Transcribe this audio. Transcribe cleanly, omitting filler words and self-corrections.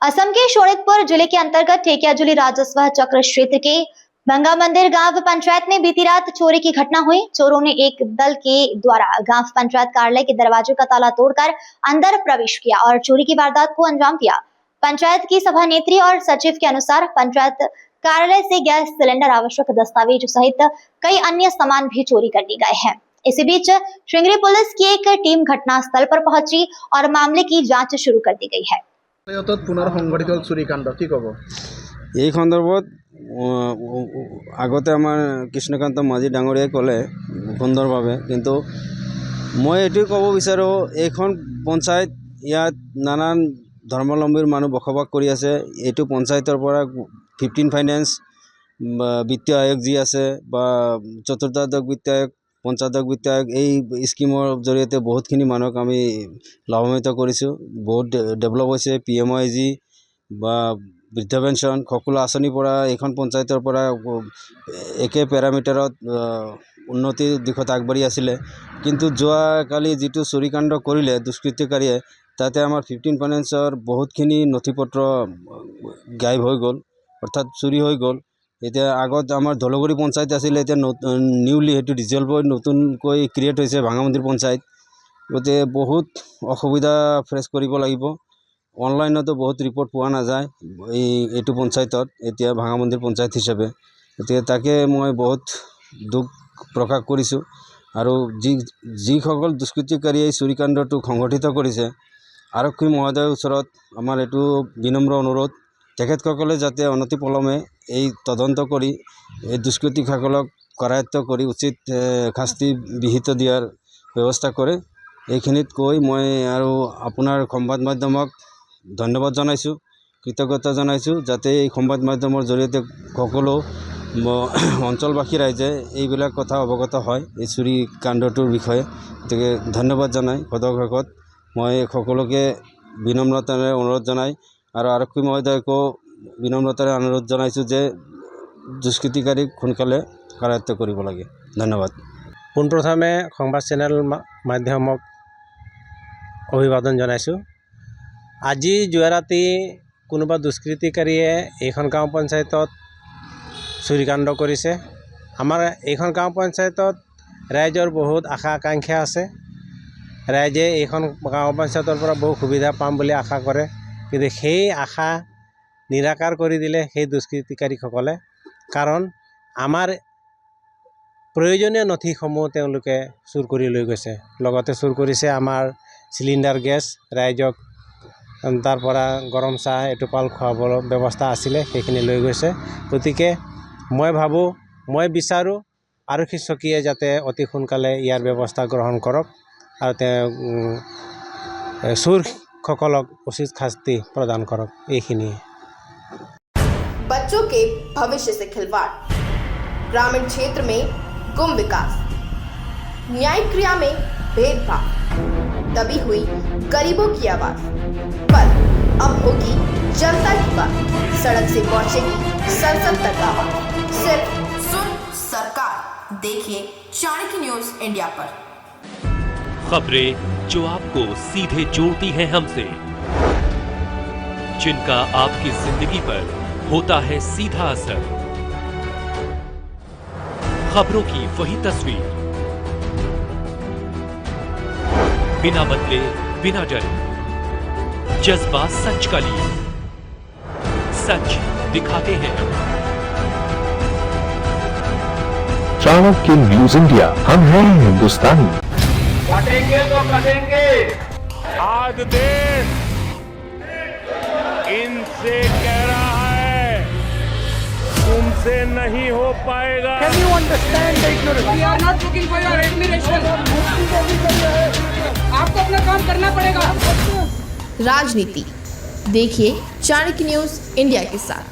असम के शोणितपुर जिले के अंतर्गत ठेकियाजुली राजस्व चक्र क्षेत्र के गंगा मंदिर गांव पंचायत में बीती रात चोरी की घटना हुई। चोरों ने एक दल के द्वारा गांव पंचायत कार्यालय के दरवाजे का ताला तोड़कर अंदर प्रवेश किया और चोरी की वारदात को अंजाम दिया। पंचायत की सभानेत्री और सचिव के अनुसार पंचायत कार्यालय से गैस सिलेंडर, आवश्यक दस्तावेज सहित कई अन्य सामान भी चोरी कर लिए गए हैं। इसी बीच श्रृंगेरी पुलिस की एक टीम घटनास्थल पर पहुंची और मामले की जांच शुरू कर दी गई है। पुनः संघटित चुरीकांड কি কব? এই সন্দর্ভত আগতে আমার কৃষ্ণকান্ত মাঝি ডাঙৰীয়াই ক'লে সুন্দৰভাৱে, কিন্তু মই এইটোৱে ক'ব বিচাৰোঁ, এইখন পঞ্চায়ত ইয়াত নানান ধৰ্মাৱলম্বীৰ মানুহ বসবাস কৰি আছে। এইটো পঞ্চায়তৰ পৰা 15 ফাইনেন্স বিত্তীয় আয়োগ যি আছে বা চতুৰ্দশ বিত্তীয় আয়োগ, পঞ্চায়তক বিত্তীয় আয়োগ, এই স্কিমৰ জৰিয়তে বহুতখিনি মানুহক আমি লাভান্বিত কৰিছোঁ। বহুত ডেভেলপ হৈছে। PMIG বা বৃদ্ধ পেঞ্চন সকলো আঁচনিৰ পৰা এইখন পঞ্চায়তৰ পৰা একে পেৰামিটাৰত উন্নতিৰ দিশত আগবাঢ়ি আছিলে। কিন্তু যোৱাকালি যিটো চুৰিকাণ্ড কৰিলে দুষ্কৃতিকাৰীয়ে, তাতে আমাৰ 15 ফাইনেন্সৰ বহুতখিনি নথি পত্ৰ গায়ব হৈ গ'ল, অৰ্থাৎ চুৰি হৈ গ'ল। এতিয়া আগত আমাৰ ধলগুৰি পঞ্চায়ত আছিলে, এতিয়া নিউলি সেইটো ডিজলভ হৈ নতুনকৈ ক্ৰিয়েট হৈছে ভাঙামন্দিৰ পঞ্চায়ত। গতিকে বহুত অসুবিধা ফেচ কৰিব লাগিব। অনলাইনতো বহুত ৰিপৰ্ট পোৱা নাযায় এইটো পঞ্চায়তত এতিয়া ভাঙামন্দিৰ পঞ্চায়ত হিচাপে। গতিকে তাকে মই বহুত দুখ প্ৰকাশ কৰিছোঁ। আৰু যিসকল দুষ্কৃতিকাৰীয়ে এই চুৰিকাণ্ডটো সংঘটিত কৰিছে, আৰক্ষী মহোদয়ৰ ওচৰত আমাৰ এইটো বিনম্ৰ অনুৰোধ, তেখেতসকলে যাতে অনতিপলমে এই তদন্ত কৰি এই দুষ্কৃতিসকলক কৰায়ত্ব কৰি উচিত শাস্তি বিহিত দিয়াৰ ব্যৱস্থা কৰে। এইখিনিত কৈ মই আৰু আপোনাৰ সংবাদ মাধ্যমক ধন্যবাদ জনাইছোঁ, কৃতজ্ঞতা জনাইছোঁ, যাতে এই সংবাদ মাধ্যমৰ জৰিয়তে সকলো অঞ্চলবাসী ৰাইজে এইবিলাক কথা অৱগত হয় এই চুৰি কাণ্ডটোৰ বিষয়ে। গতিকে ধন্যবাদ জনাই সদস্যসকল মই সকলোকে বিনম্ৰতাৰে অনুৰোধ জনাই আৰু আৰক্ষী মহোদয়কো বিনম্ৰতাৰে অনুৰোধ জনাইছোঁ যে দুষ্কৃতিকাৰীক সোনকালে কৰায়ত্ব কৰিব লাগে। ধন্যবাদ। পোনপ্ৰথমে সংবাদ চেনেল মাধ্যমক অভিবাদন জনাইছোঁ। আজি যোৱা ৰাতি কোনোবা দুষ্কৃতিকাৰীয়ে এইখন গাঁও পঞ্চায়তত চুৰিকাণ্ড কৰিছে। আমাৰ এইখন গাঁও পঞ্চায়তত ৰাইজৰ বহুত আশা আকাংক্ষা আছে। ৰাইজে এইখন গাঁও পঞ্চায়তৰ পৰা বহু সুবিধা পাম বুলি আশা কৰে, কিন্তু সেই আশা নিৰাকাৰ কৰি দিলে সেই দুষ্কৃতিকাৰীসকলে। কাৰণ আমাৰ প্ৰয়োজনীয় নথিসমূহ তেওঁলোকে চুৰ কৰি লৈ গৈছে। লগতে চুৰ কৰিছে আমাৰ চিলিণ্ডাৰ গেছ। ৰাইজক তাৰ পৰা গৰম চাহ এটোপাল খুৱাবৰ ব্যৱস্থা আছিলে, সেইখিনি লৈ গৈছে। গতিকে মই বিচাৰোঁ আৰক্ষী চকীয়ে যাতে অতি সোনকালে ইয়াৰ ব্যৱস্থা গ্ৰহণ কৰক আৰু চোৰসকলক উচিত শাস্তি প্ৰদান কৰক। এইখিনিয়ে। बच्चों के भविष्य से खिलवाड़, ग्रामीण क्षेत्र में गुम विकास, न्यायिक क्रिया में भेदभाव, दबी हुई गरीबों की आवाज। पर अब होगी जनता की बात, सड़क से पहुंचेगी संसद तक आवाज। सिर्फ सुन सरकार, देखिए चाणक्य न्यूज इंडिया पर खबरें जो आपको सीधे जोड़ती हैं हमसे, जिनका आपकी जिंदगी पर होता है सीधा असर। खबरों की वही तस्वीर, बिना बदले बिना डरे, जज्बा सच का लिए, सच दिखाते हैं। चाणक्य न्यूज इंडिया, हम हैं हिंदुस्तानी। कटेंगे तो कटेंगे। आज देश इनसे कह रहा है तुमसे नहीं हो पाएगा। Can you understand the ignorance? We are not looking for your admiration. आपको अपना काम करना पड़ेगा। राजनीति देखिए चाणक्य न्यूज इंडिया के साथ।